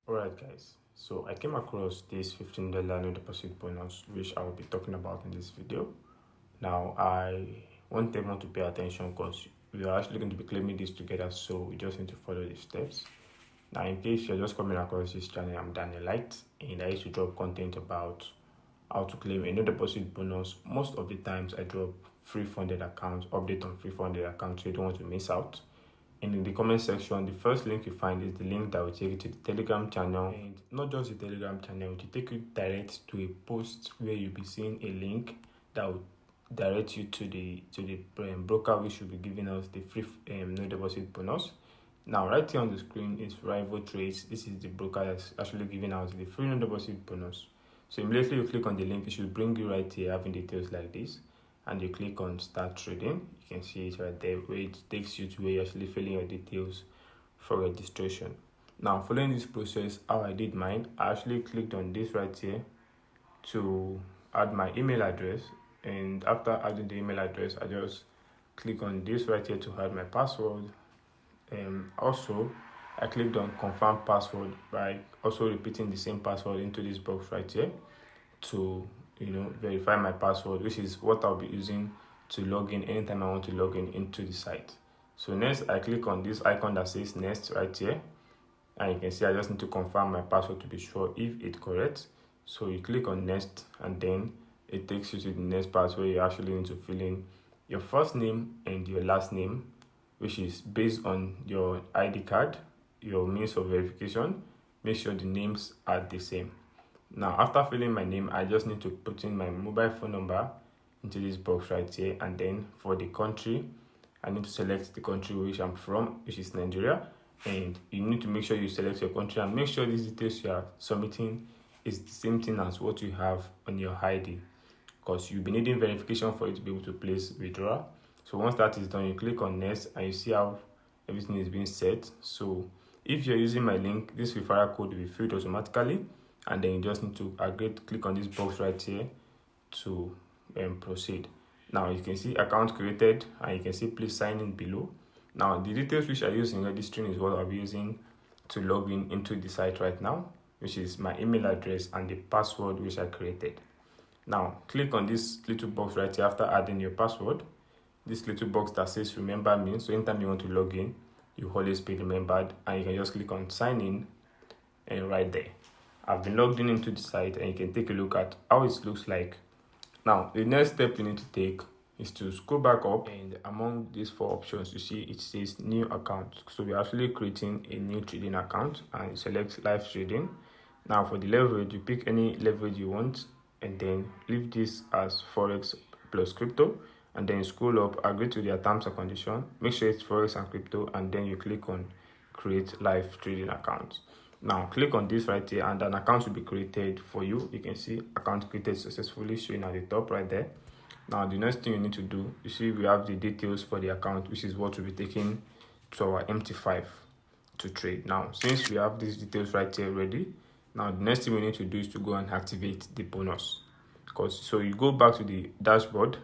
Alright guys, so I came across this $15 no deposit bonus which I will be talking about in this video. Now I want everyone to pay attention because we are actually going to be claiming this together, so we just need to follow the steps. Now in case you're just coming across this channel, I'm Daniel Light and I used to drop content about how to claim a no deposit bonus. Most of the times I drop free funded accounts, update on free funded accounts, so you don't want to miss out. And in the comment section, the first link you find is the link that will take you to the Telegram channel. And not just the Telegram channel, it will take you direct to a post where you'll be seeing a link that will direct you to the broker which will be giving us the free no deposit bonus. Now right here on the screen is RyvoTrade. This is the broker that's actually giving us the free no deposit bonus. So immediately you click on the link, it should bring you right here having details like this, and you click on start trading. You can see it right there where it takes you to where you're actually filling your details for registration. Now following this process, how I did mine, I actually clicked on this right here to add my email address, and after adding the email address, I just click on this right here to add my password. Also I clicked on confirm password by also repeating the same password into this box right here to verify my password, which is what I'll be using to log in anytime I want to log in into the site. So next I click on this icon that says next right here, and you can see I just need to confirm my password to be sure if it's correct. So you click on next and then it takes you to the next part where you actually need to fill in your first name and your last name, which is based on your ID card, your means of verification. Make sure the names are the same. Now after filling my name, I just need to put in my mobile phone number into this box right here, and then for the country I need to select the country which I'm from, which is Nigeria, and you need to make sure you select your country and make sure these details you are submitting is the same thing as what you have on your ID, because you'll be needing verification for you to be able to place withdrawal. So once that is done, you click on next and you see how everything is being set. So if you're using my link, this referral code will be filled automatically, and then you just need to agree to click on this box right here to proceed. Now you can see account created, and you can see please sign in below. Now the details which I use in registering is what I'll be using to log in into the site right now, which is my email address and the password which I created. Now click on this little box right here after adding your password, this little box that says remember me. So anytime you want to log in, you always be remembered, and you can just click on sign in, and right there I've been logged in into the site, and you can take a look at how it looks like. Now the next step you need to take is to scroll back up, and among these four options you see it says new account. So we're actually creating a new trading account, and you select live trading. Now for the leverage, you pick any leverage you want and then leave this as Forex plus crypto, and then you scroll up, agree to their terms and conditions, make sure it's Forex and crypto, and then you click on create live trading account. Now click on this right here and an account will be created for you. You can see account created successfully showing at the top right there. Now the next thing you need to do, you see we have the details for the account, which is what will be taken to our MT5 to trade. Now since we have these details right here ready, now the next thing we need to do is to go and activate the bonus. So you go back to the dashboard,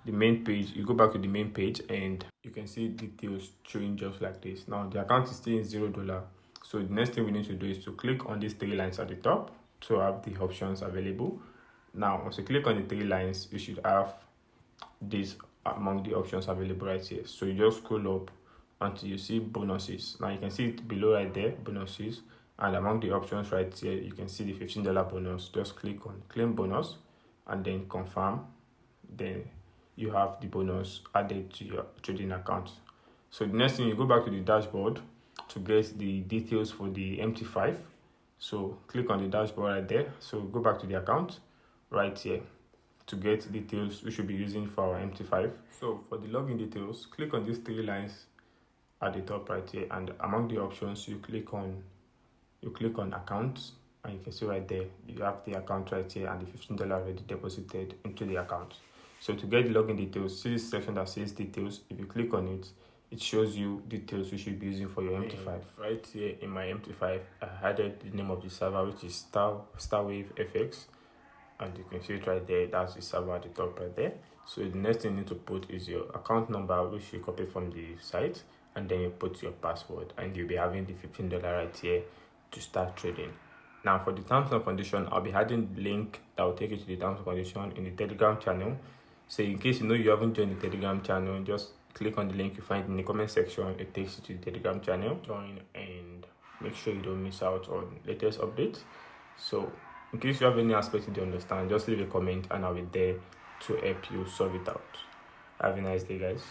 the main page, you go back to the main page, and you can see details showing just like this. Now the account is still in $0. So the next thing we need to do is to click on these three lines at the top to have the options available. Now once you click on the three lines, you should have this among the options available right here. So you just scroll up until you see bonuses. Now you can see it below right there, bonuses, and among the options right here you can see the $15 bonus. Just click on claim bonus and then confirm. Then you have the bonus added to your trading account. So the next thing, you go back to the dashboard to get the details for the MT5. So click on the dashboard right there. So go back to the account right here to get details we should be using for our MT5. So for the login details, click on these three lines at the top right here, and among the options you click on accounts, and you can see right there you have the account right here and the $15 already deposited into the account. So to get the login details, see this section that says details. If you click on it, it shows you details you should be using for your MT5. Right here in my MT5, I added the name of the server, which is Starwave FX, and you can see it right there. That's the server at the top right there. So the next thing you need to put is your account number, which you copy from the site, and then you put your password, and you'll be having the $15 right here to start trading. Now for the terms and conditions, I'll be adding the link that will take you to the terms and conditions in the Telegram channel. So in case you haven't joined the Telegram channel, just click on the link you find in the comment section. It takes you to the Telegram channel. Join and make sure you don't miss out on latest updates. So in case you have any aspect you don't understand, just leave a comment and I'll be there to help you solve it out. Have a nice day, guys.